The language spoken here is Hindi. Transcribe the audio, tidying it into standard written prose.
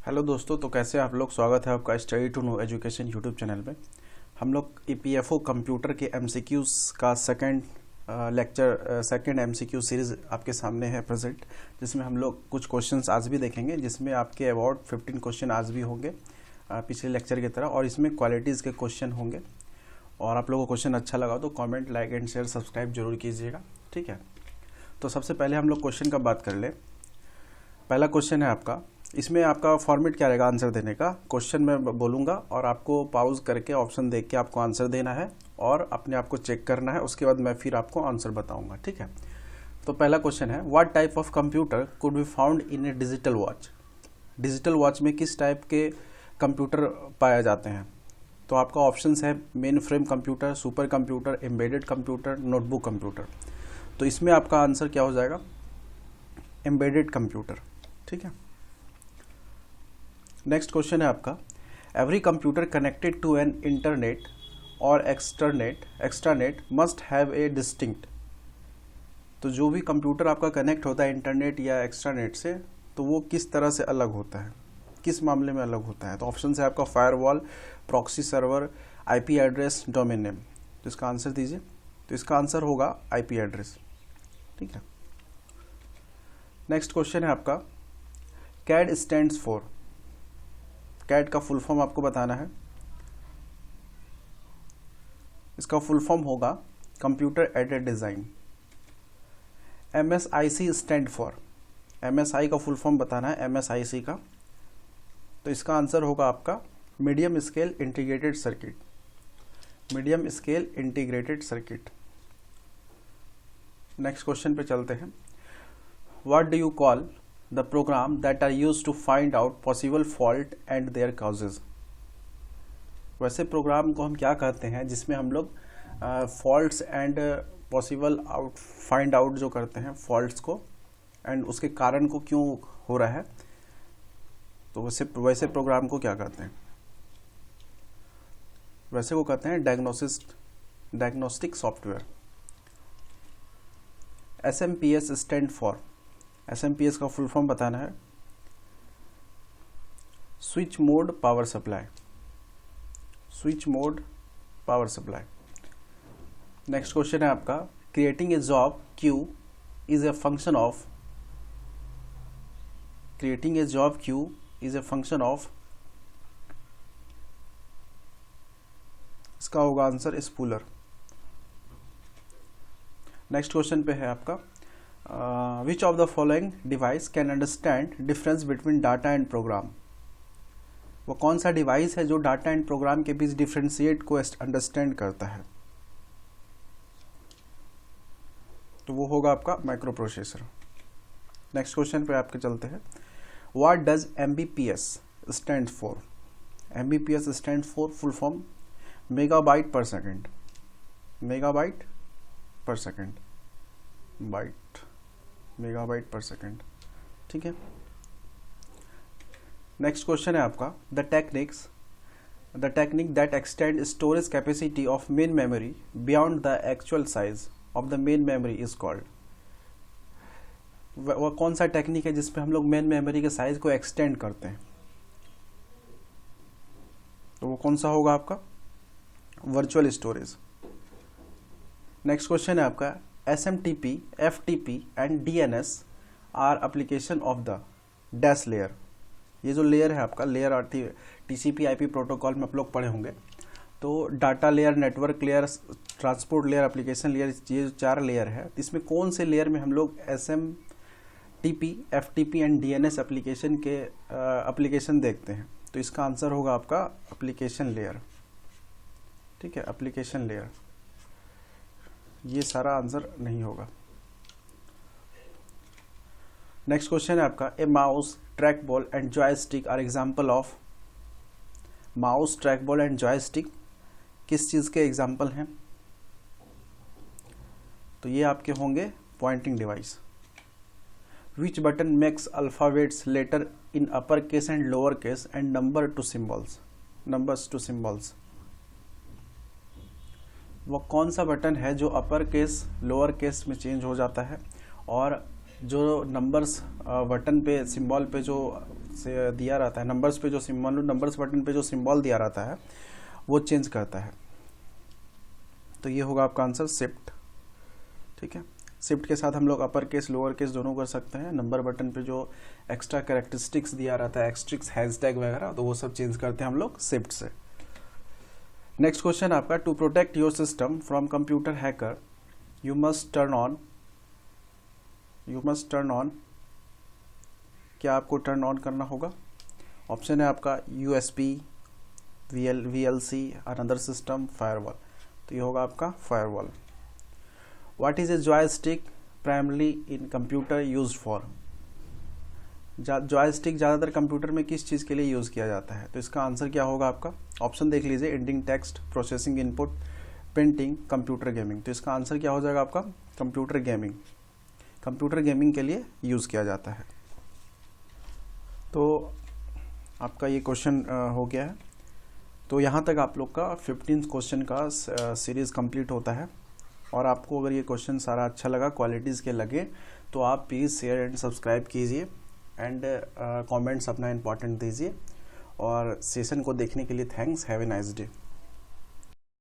हेलो दोस्तों, तो कैसे आप लोग। स्वागत है आपका study to know education YouTube channel में। हम लोग ईपीएफओ कंप्यूटर के एमसीक्यूज़ का सेकंड एमसीक्यू सीरीज़ आपके सामने है प्रेजेंट, जिसमें हम लोग कुछ क्वेश्चंस आज भी देखेंगे, जिसमें आपके अबाउट 15 क्वेश्चन आज भी होंगे पिछले लेक्चर की तरह, और इसमें क्वालिटीज़ के क्वेश्चन होंगे। और आप लोगों को क्वेश्चन अच्छा लगा तो comment, like and share, subscribe जरूर कीजिएगा, ठीक है। तो सबसे पहले हम लोग क्वेश्चन का बात कर लें। पहला क्वेश्चन है आपका, इसमें आपका फॉर्मेट क्या रहेगा आंसर देने का। क्वेश्चन मैं बोलूँगा और आपको पॉज करके ऑप्शन देख के आपको आंसर देना है और अपने आप को चेक करना है। उसके बाद मैं फिर आपको आंसर बताऊंगा, ठीक है। तो पहला क्वेश्चन है, what type of computer could be found in A digital watch. Digital watch में किस टाइप के कंप्यूटर पाए जाते हैं। तो आपका ऑप्शंस है main frame computer, super computer, embedded computer, notebook computer. तो इसमें आपका आंसर क्या हो जाएगा, एम्बेडेड कंप्यूटर, ठीक है। नेक्स्ट क्वेश्चन है आपका, every computer connected to an internet और extranet must have a distinct. तो जो भी कंप्यूटर आपका कनेक्ट होता है इंटरनेट या एक्स्ट्रानेट से, तो वो किस तरह से अलग होता है, किस मामले में अलग होता है। तो ऑप्शन है आपका firewall, proxy server, IP address, domain name. तो इसका आंसर दीजिए। तो इसका आंसर होगा आईपी एड्रेस, ठीक है। नेक्स्ट क्वेश्चन है आपका, कैड स्टैंड्स फॉर। कैड का फुल फॉर्म आपको बताना है। इसका फुल फॉर्म होगा computer aided design. MSIC stand for, MSI का फुल फॉर्म बताना है, एमएसआईसी का। तो इसका आंसर होगा आपका medium scale integrated circuit, medium scale integrated circuit. Next question पे चलते हैं, what do you call the program that are used to find out possible fault and their causes। वैसे प्रोग्राम को हम क्या कहते हैं जिसमें हम लोग faults and possible find out जो करते हैं फॉल्ट्स को एंड उसके कारण को क्यों हो रहा है। तो वैसे प्रोग्राम को क्या कहते हैं, वैसे को कहते हैं diagnostic software. SMPS stand for, SMPS का फुल फॉर्म बताना है, switch mode power supply, switch mode power supply. Next question है आपका, creating a job queue is a function of, creating a job queue is a function of. इसका होगा आंसर स्पूलर। नेक्स्ट क्वेश्चन पे है आपका, which of the following device can understand difference between data and program। वो कौन सा डिवाइस है जो डाटा एंड प्रोग्राम के बीच डिफ्रेंशिएट को अंडरस्टैंड करता है। तो वो होगा आपका माइक्रो प्रोसेसर। नेक्स्ट क्वेश्चन पे आपके चलते हैं, what does MBPS stand for. MBPS stand for full form megabyte पर सेकेंड, मेगाबाइट पर सेकेंड, बाइट, मेगाबाइट पर सेकेंड, ठीक है। नेक्स्ट क्वेश्चन है आपका, the technique that extend storage capacity of main memory beyond the actual size of the main memory is called. वह कौन सा टेक्निक है जिसपे हम लोग मेन मेमोरी के साइज को एक्सटेंड करते हैं। तो वो कौन सा होगा आपका, वर्चुअल स्टोरेज। नेक्स्ट क्वेश्चन है आपका, SMTP, FTP and DNS are application of the dash layer. ये जो लेयर है आपका, लेयर TCP IP प्रोटोकॉल में आप लोग पढ़े होंगे। तो data layer, network layer, transport layer, application layer, ये जो 4 लेयर है, इसमें कौन से लेयर में हम लोग SMTP, FTP and DNS application के एप्लीकेशन देखते हैं। तो इसका आंसर होगा आपका एप्लीकेशन लेयर, ठीक है, एप्लीकेशन लेयर। ये सारा आंसर नहीं होगा। नेक्स्ट क्वेश्चन है आपका, a mouse, trackball and joystick are example of. Mouse, trackball and joystick किस चीज के एग्जाम्पल हैं। तो ये आपके होंगे pointing device. Which button makes alphabets letter in upper case and lower case and numbers to symbols. वो कौन सा बटन है जो अपर केस लोअर केस में चेंज हो जाता है और जो नंबर्स बटन पे, सिंबल पे जो से दिया रहता है, नंबर्स पे जो सिंबल, नंबर्स बटन पे जो सिंबल दिया रहता है वो चेंज करता है। तो ये होगा आपका आंसर शिफ्ट। ठीक है, शिफ्ट के साथ हम लोग अपर केस लोअर केस दोनों कर सकते हैं। नंबर बटन पे जो एक्स्ट्रा कैरेक्टरिस्टिक्स दिया रहता है, एक्स्ट्रिक्स, हैशटैग वगैरह, तो वो सब चेंज करते हैं हम लोग शिफ्ट से। नेक्स्ट क्वेश्चन आपका, to protect your system from computer hacker you must turn on, क्या आपको टर्न ऑन करना होगा? ऑप्शन है आपका USB, VLC, another system, firewall. तो ये होगा आपका firewall. What is a joystick primarily in computer used for? Joystick ज़्यादातर कंप्यूटर में किस चीज़ के लिए यूज़ किया जाता है? तो इसका आंसर क्या होगा आपका? ऑप्शन देख लीजिए, editing text, processing input, painting, computer gaming. तो इसका आंसर क्या हो जाएगा आपका? Computer gaming. कंप्यूटर गेमिंग के लिए यूज़ किया जाता है। तो आपका ये क्वेश्चन हो गया है। तो यहाँ तक आप लोग का 15 क्वेश्चन का सीरीज़ कंप्लीट होता है। और आपको अगर ये क्वेश्चन सारा अच्छा लगा, क्वालिटीज़ के लगे, तो आप प्लीज़ शेयर एंड सब्सक्राइब कीजिए एंड कमेंट्स अपना इम्पोर्टेंट दीजिए। और सेशन को देखने के लिए thanks. Have a nice day.